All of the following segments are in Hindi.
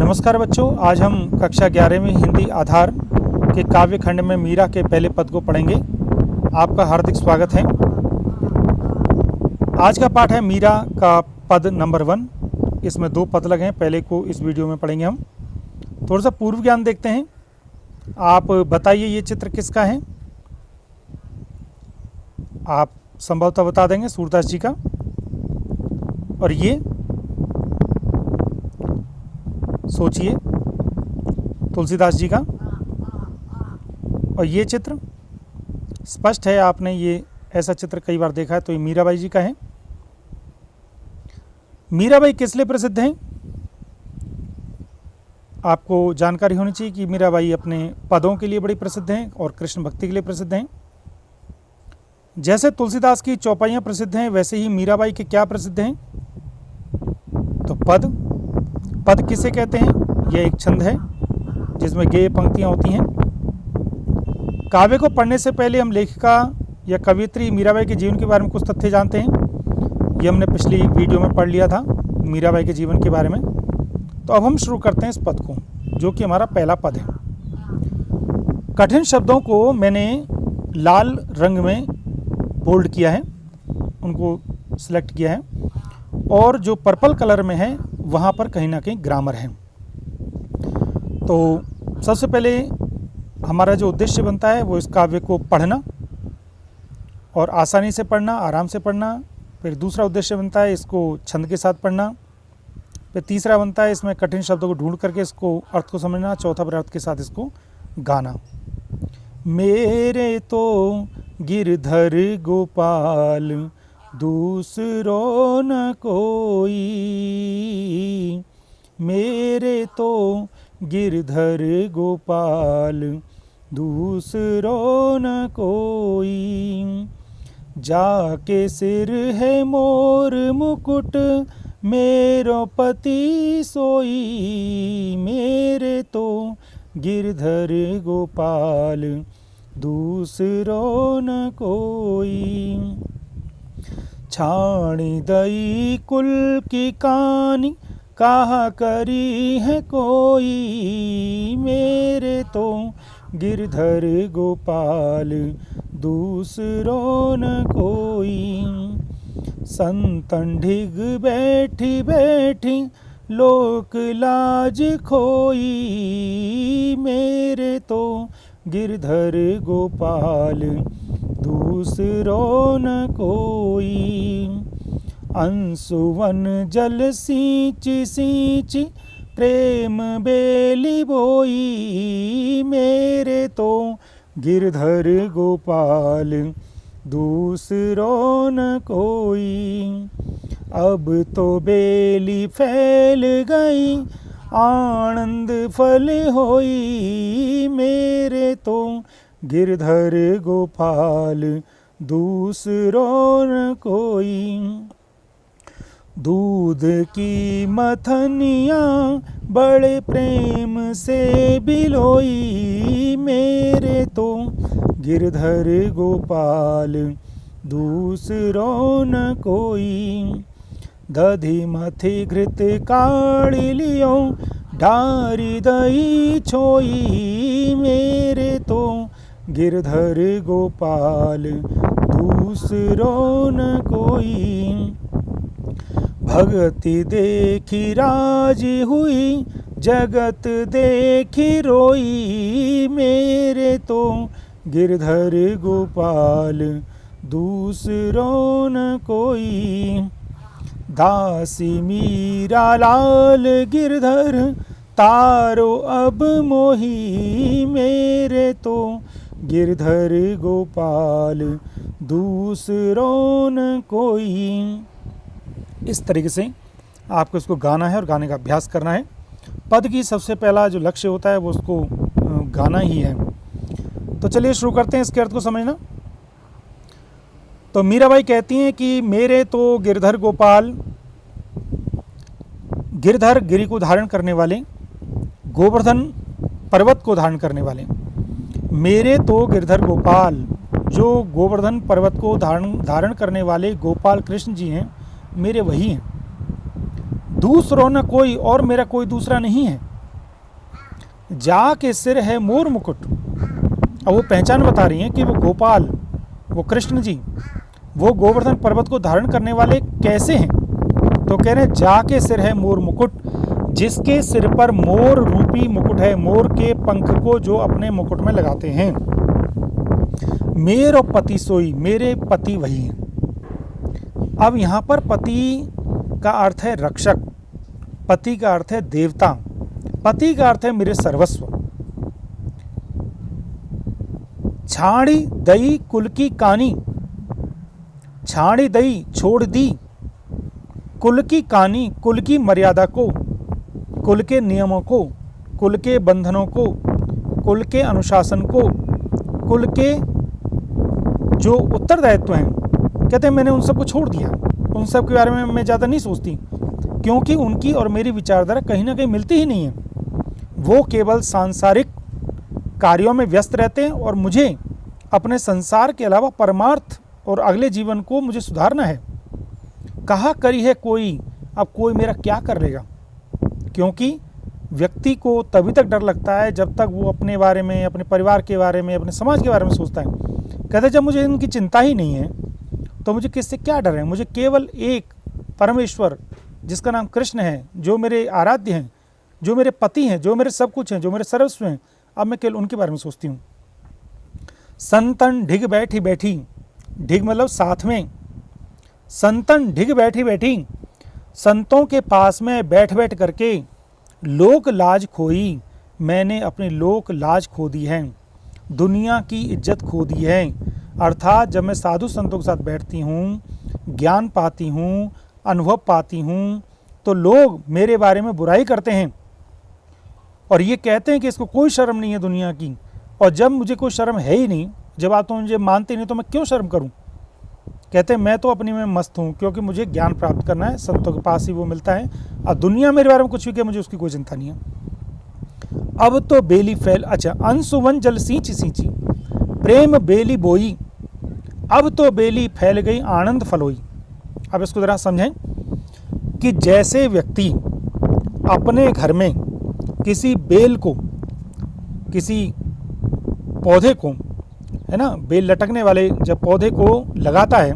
नमस्कार बच्चों, आज हम कक्षा 11वीं हिंदी आधार के काव्य खंड में मीरा के पहले पद को पढ़ेंगे। आपका हार्दिक स्वागत है। आज का पाठ है मीरा का पद नंबर 1। इसमें 2 पद लगे हैं, पहले को इस वीडियो में पढ़ेंगे हम। थोड़ा सा पूर्व ज्ञान देखते हैं। आप बताइए ये चित्र किसका है? आप संभवतः बता देंगे सूरदास जी का। और ये सोचिए तुलसीदास जी का। और ये चित्र स्पष्ट है, आपने ये ऐसा चित्र कई बार देखा है, तो ये मीराबाई जी का है। मीराबाई किस लिए प्रसिद्ध हैं? आपको जानकारी होनी चाहिए कि मीराबाई अपने पदों के लिए बड़ी प्रसिद्ध हैं और कृष्ण भक्ति के लिए प्रसिद्ध हैं। जैसे तुलसीदास की चौपाइयाँ प्रसिद्ध हैं, वैसे ही मीराबाई के क्या प्रसिद्ध हैं? तो पद किसे कहते हैं? यह एक छंद है जिसमें गेय पंक्तियाँ होती हैं। काव्य को पढ़ने से पहले हम लेखिका या कवियत्री मीराबाई के जीवन के बारे में कुछ तथ्य जानते हैं। ये हमने पिछली वीडियो में पढ़ लिया था मीराबाई के जीवन के बारे में। तो अब हम शुरू करते हैं इस पद को, जो कि हमारा पहला पद है। कठिन शब्दों को मैंने लाल रंग में बोल्ड किया है, उनको सिलेक्ट किया है, और जो पर्पल कलर में है वहाँ पर कहीं ना कहीं ग्रामर है। तो सबसे पहले हमारा जो उद्देश्य बनता है वो इस काव्य को पढ़ना और आसानी से पढ़ना, आराम से पढ़ना। फिर दूसरा उद्देश्य बनता है इसको छंद के साथ पढ़ना। फिर तीसरा बनता है इसमें कठिन शब्दों को ढूंढ करके इसको अर्थ को समझना। चौथा फिर अर्थ के साथ इसको गाना। मेरे तो गिरधर गोपाल दूसरो न कोई, मेरे तो गिरधर गोपाल दूसरो न कोई, जाके सिर है मोर मुकुट मेरो पति सोई, मेरे तो गिरधर गोपाल दूसरो न कोई, छाणी दई कुल की कानी कहा करी है कोई, मेरे तो गिरधर गोपाल दूसरो न कोई, संतन ढिग बैठी बैठी लोक लाज खोई, मेरे तो गिरधर गोपाल दूसरो न कोई, अंशुवन जल सींच सींच प्रेम बेली बोई, मेरे तो गिरधर गोपाल दूसरो न कोई, अब तो बेली फैल गई आनंद फल होई, मेरे तो गिरधर गोपाल दूसरो न कोई, दूध की मथनियाँ बड़े प्रेम से बिलोई, मेरे तो गिरधर गोपाल दूसरो न कोई, दधि मथि घृत काढ़ी लियो ढारी दही छोई, मेरे तो गिरधर गोपाल दूसरो न कोई, भगति देखी राजी हुई जगत देखी रोई, मेरे तो गिरधर गोपाल दूसरो न कोई, दासी मीरा लाल गिरधर तारो अब मोही, मेरे तो गिरधर गोपाल दूसरो न कोई। इस तरीके से आपको इसको गाना है और गाने का अभ्यास करना है। पद की सबसे पहला जो लक्ष्य होता है वो उसको गाना ही है। तो चलिए शुरू करते हैं इसके अर्थ को समझना। तो मीराबाई कहती हैं कि मेरे तो गिरधर गोपाल, गिरधर गिरि को धारण करने वाले, गोवर्धन पर्वत को धारण करने वाले, मेरे तो गिरधर गोपाल, जो गोवर्धन पर्वत को धारण करने वाले गोपाल कृष्ण जी हैं, मेरे वही हैं। दूसरों न कोई, और मेरा कोई दूसरा नहीं है। जा के सिर है मोर मुकुट। अब वो पहचान बता रही हैं कि वो गोपाल, वो कृष्ण जी, वो गोवर्धन पर्वत को धारण करने वाले कैसे हैं। तो कह रहे हैं जा के सिर है मोर मुकुट, जिसके सिर पर मोर रूपी मुकुट है, मोर के पंख को जो अपने मुकुट में लगाते हैं। मेर और पति सोई, मेरे पति वही हैं। अब यहाँ पर पति का अर्थ है रक्षक, पति का अर्थ है देवता, पति का अर्थ है मेरे सर्वस्व। छाड़ी दई कुल की कानी, छाड़ी दई छोड़ दी कुल की कानी, कुल की मर्यादा को, कुल के नियमों को, कुल के बंधनों को, कुल के अनुशासन को, कुल के जो उत्तरदायित्व हैं, कहते हैं मैंने उन सबको छोड़ दिया। उन सब के बारे में मैं ज़्यादा नहीं सोचती, क्योंकि उनकी और मेरी विचारधारा कहीं ना कहीं मिलती ही नहीं है। वो केवल सांसारिक कार्यों में व्यस्त रहते हैं और मुझे अपने संसार के अलावा परमार्थ और अगले जीवन को मुझे सुधारना है। कहा करी है कोई, अब कोई मेरा क्या कर लेगा। क्योंकि व्यक्ति को तभी तक डर लगता है जब तक वो अपने बारे में, अपने परिवार के बारे में, अपने समाज के बारे में सोचता है। कहते जब मुझे इनकी चिंता ही नहीं है तो मुझे किससे क्या डर है। मुझे केवल एक परमेश्वर जिसका नाम कृष्ण है, जो मेरे आराध्य हैं, जो मेरे पति हैं, जो मेरे सब कुछ हैं, जो मेरे सर्वस्व हैं, अब मैं केवल उनके बारे में सोचती हूँ। संतन ढिग बैठी बैठी, ढिग मतलब साथ में, संतन ढिग बैठी बैठी, संतों के पास में बैठ बैठ करके लोक लाज खोई, मैंने अपनी लोक लाज खो दी है, दुनिया की इज्जत खो दी है। अर्थात जब मैं साधु संतों के साथ बैठती हूँ, ज्ञान पाती हूँ, अनुभव पाती हूँ, तो लोग मेरे बारे में बुराई करते हैं और ये कहते हैं कि इसको कोई शर्म नहीं है दुनिया की। और जब मुझे कोई शर्म है ही नहीं, जब आप तो मुझे मानते नहीं, तो मैं क्यों शर्म करूं। कहते हैं मैं तो अपनी में मस्त हूं, क्योंकि मुझे ज्ञान प्राप्त करना है, संतों के पास ही वो मिलता है। और दुनिया मेरे बारे में कुछ भी कहे, मुझे उसकी कोई चिंता नहीं है। अब तो बेली फैल, अच्छा, अंशुवन जल सींच सींची, प्रेम बेली बोई, अब तो बेली फैल गई आनंद फलोई। अब इसको जरा समझें कि जैसे व्यक्ति अपने घर में किसी बेल को, किसी पौधे को, है ना, बेल लटकने वाले जब पौधे को लगाता है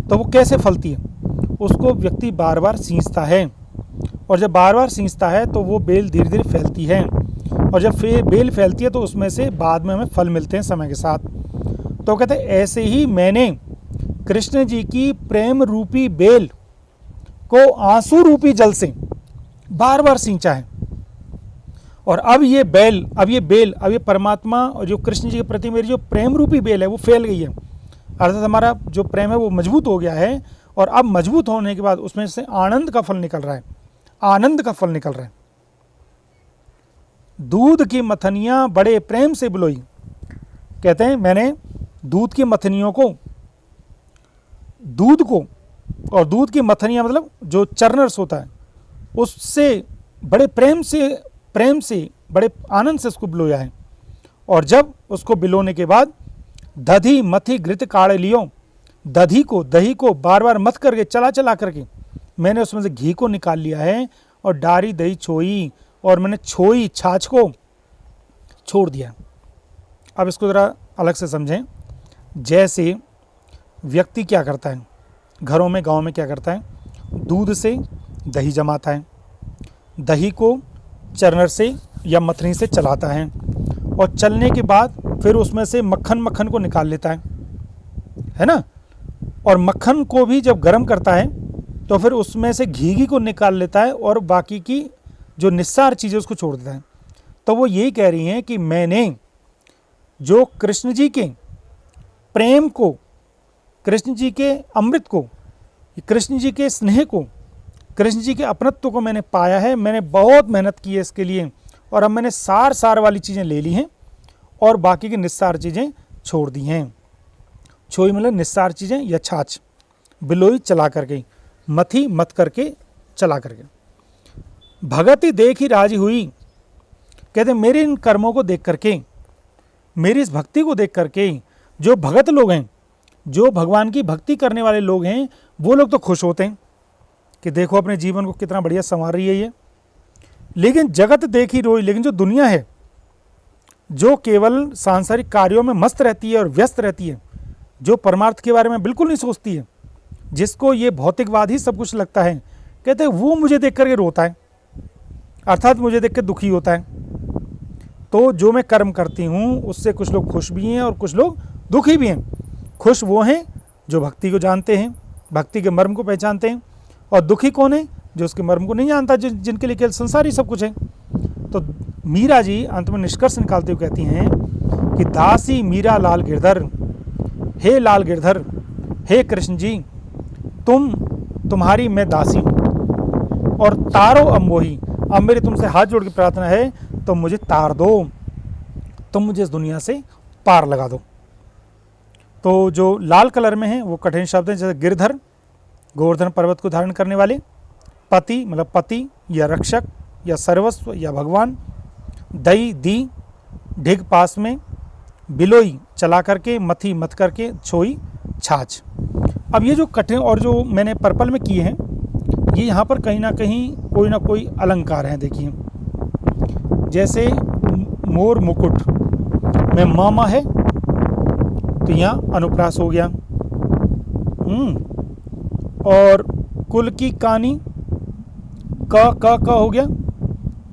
तो वो कैसे फलती है, उसको व्यक्ति बार बार सींचता है। और जब बार बार सींचता है तो वो बेल धीरे धीरे फैलती है, और जब बेल फैलती है तो उसमें से बाद में हमें फल मिलते हैं समय के साथ। तो कहते हैं ऐसे ही मैंने कृष्ण जी की प्रेम रूपी बेल को आंसू रूपी जल से बार बार सींचा है। और अब ये परमात्मा और जो कृष्ण जी के प्रति मेरी जो प्रेम रूपी बेल है वो फैल गई है। अर्थात हमारा जो प्रेम है वो मजबूत हो गया है, और अब मजबूत होने के बाद उसमें से आनंद का फल निकल रहा है, आनंद का फल निकल रहा है। दूध की मथनियाँ बड़े प्रेम से बुलोई, कहते हैं मैंने दूध की मथनियों को, दूध को, और दूध की मथनियाँ मतलब जो चरनर्स होता है, उससे बड़े प्रेम से बड़े आनंद से उसको बिलोया है। और जब उसको बिलोने के बाद दधी मथी घृत काढ़े लियो, दही को बार बार मथ करके, चला करके मैंने उसमें से घी को निकाल लिया है, और डारी दही छोई, और मैंने छोई छाछ को छोड़ दिया। अब इसको ज़रा अलग से समझें। जैसे व्यक्ति क्या करता है, घरों में, गांव में क्या करता है, दूध से दही जमाता है, दही को चरनर से या मथनी से चलाता है, और चलने के बाद फिर उसमें से मक्खन को निकाल लेता है ना। और मक्खन को भी जब गर्म करता है तो फिर उसमें से घी को निकाल लेता है, और बाकी की जो निस्सार चीज़ें उसको छोड़ देता है। तो वो यही कह रही हैं कि मैंने जो कृष्ण जी के प्रेम को, कृष्ण जी के अमृत को, कृष्ण जी के स्नेह को, कृष्ण जी के अपनत्व को मैंने पाया है। मैंने बहुत मेहनत की है इसके लिए, और अब मैंने सार वाली चीज़ें ले ली हैं और बाकी की निस्सार चीज़ें छोड़ दी हैं। छोई मतलब निस्सार चीज़ें या छाछ, बिलोई चला करके, मथी मत करके, चला करके। भगति देख ही राजी हुई, कहते मेरे इन कर्मों को देख करके, मेरी इस भक्ति को देख करके जो भगत लोग हैं, जो भगवान की भक्ति करने वाले लोग हैं, वो लोग तो खुश होते हैं कि देखो अपने जीवन को कितना बढ़िया संवार रही है ये। लेकिन जगत देख ही रोई, लेकिन जो दुनिया है जो केवल सांसारिक कार्यों में मस्त रहती है और व्यस्त रहती है, जो परमार्थ के बारे में बिल्कुल नहीं सोचती है, जिसको ये भौतिकवाद ही सब कुछ लगता है, कहते हैं वो मुझे देख करके रोता है, अर्थात मुझे देख के दुखी होता है। तो जो मैं कर्म करती हूँ उससे कुछ लोग खुश भी हैं और कुछ लोग दुखी भी हैं। खुश वो हैं जो भक्ति को जानते हैं, भक्ति के मर्म को पहचानते हैं, और दुखी कौन है? जो उसके मर्म को नहीं जानता, जिनके लिए केवल संसार ही सब कुछ है। तो मीरा जी अंत में निष्कर्ष निकालते हुए कहती हैं कि दासी मीरा लाल गिरधर, हे लाल गिरधर, हे कृष्ण जी, तुम्हारी मैं दासी हूँ और तारो अम्बोही, अब मेरी तुमसे हाथ जोड़ के प्रार्थना है, तुम मुझे तार दो, तुम मुझे इस दुनिया से पार लगा दो। तो जो लाल कलर में है वो कठिन शब्द हैं, जैसे गिरधर गोवर्धन पर्वत को धारण करने वाले, पति मतलब पति या रक्षक या सर्वस्व या भगवान, दई दी ढिग पास में, बिलोई चला करके, मथी मत करके, छोई छाछ। अब ये जो कठिन और जो मैंने पर्पल में किए हैं, ये यहाँ पर कहीं ना कोई अलंकार हैं। देखिए जैसे मोर मुकुट में मामा है तो यहाँ अनुप्रास हो गया, और कुल की कानी क हो गया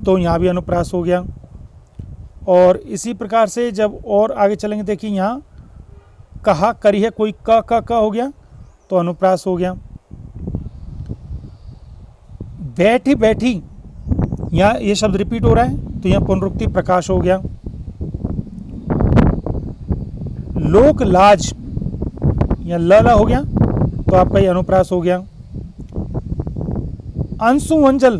तो यहाँ भी अनुप्रास हो गया। और इसी प्रकार से जब और आगे चलेंगे, देखिए यहाँ कहा करी है, कोई क हो गया तो अनुप्रास हो गया। बैठी बैठी यहाँ ये शब्द रिपीट हो रहा है तो यहाँ पुनरुक्ति प्रकाश हो गया। लोक लाज या लला हो गया तो आपका ये अनुप्रास हो गया। अंशुवंजल,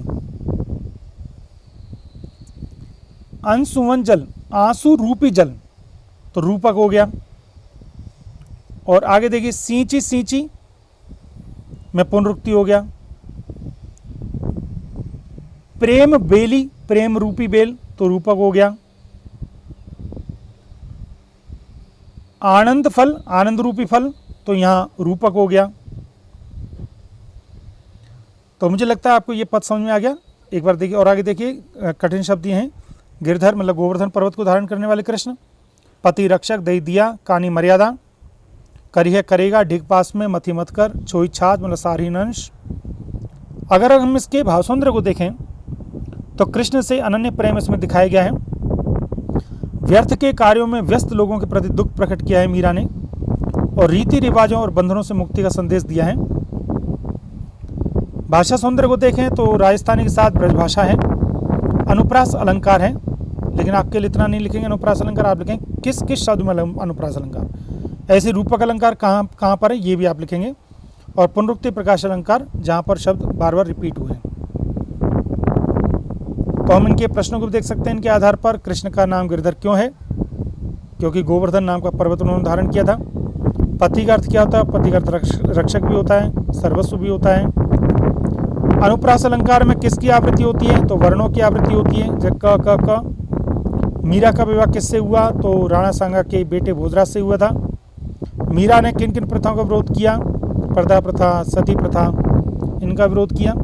अंशुवंजल आंसू रूपी जल तो रूपक हो गया। और आगे देखिए सींची सींची में पुनरुक्ति हो गया। प्रेम बेली, प्रेम रूपी बेल तो रूपक हो गया। आनंद फल, आनंद रूपी फल तो यहाँ रूपक हो गया। तो मुझे लगता है आपको ये पद समझ में आ गया। एक बार देखिए और आगे देखिए, कठिन शब्द ये हैं। गिरधर मतलब गोवर्धन पर्वत को धारण करने वाले कृष्ण, पति रक्षक, दई दिया, कानी मर्यादा, करी है करेगा, ढिग पास में, मथी मत कर, छोई छाछ मतलब सारहीन अंश। अगर हम इसके भाव सौंदर्य को देखें तो कृष्ण से अनन्य प्रेम इसमें दिखाया गया है। व्यर्थ के कार्यों में व्यस्त लोगों के प्रति दुख प्रकट किया है मीरा ने, और रीति रिवाजों और बंधनों से मुक्ति का संदेश दिया है। भाषा सौंदर्य को देखें तो राजस्थानी के साथ ब्रजभाषा है, अनुप्रास अलंकार है, लेकिन आपके लिए इतना नहीं लिखेंगे अनुप्रास अलंकार, आप लिखेंगे किस किस शब्द में अनुप्रास अलंकार। ऐसे रूपक अलंकार कहाँ पर है ये भी आप लिखेंगे, और पुनरुक्ति प्रकाश अलंकार जहाँ पर शब्द बार बार रिपीट हुए हैं। तो हम इनके प्रश्नों को भी देख सकते हैं। इनके आधार पर कृष्ण का नाम गिरधर क्यों है? क्योंकि गोवर्धन नाम का पर्वत उन्होंने धारण किया था। पति का अर्थ क्या होता है? पति का अर्थ रक्षक भी होता है, सर्वस्व भी होता है। अनुप्रास अलंकार में किसकी आवृत्ति होती है? तो वर्णों की आवृत्ति होती है। जब क मीरा का विवाह किससे हुआ? तो राणा सांगा के बेटे भोजराज से हुआ था। मीरा ने किन किन प्रथाओं का विरोध किया? पर्दा प्रथा, सती प्रथा, इनका विरोध किया।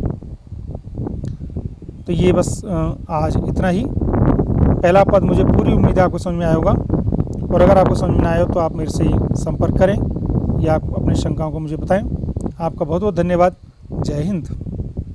तो ये बस आज इतना ही। पहला पद मुझे पूरी उम्मीद है आपको समझ में आया होगा, और अगर आपको समझ में आया हो तो आप मेरे से संपर्क करें या आप अपनी शंकाओं को मुझे बताएं। आपका बहुत बहुत धन्यवाद। जय हिंद।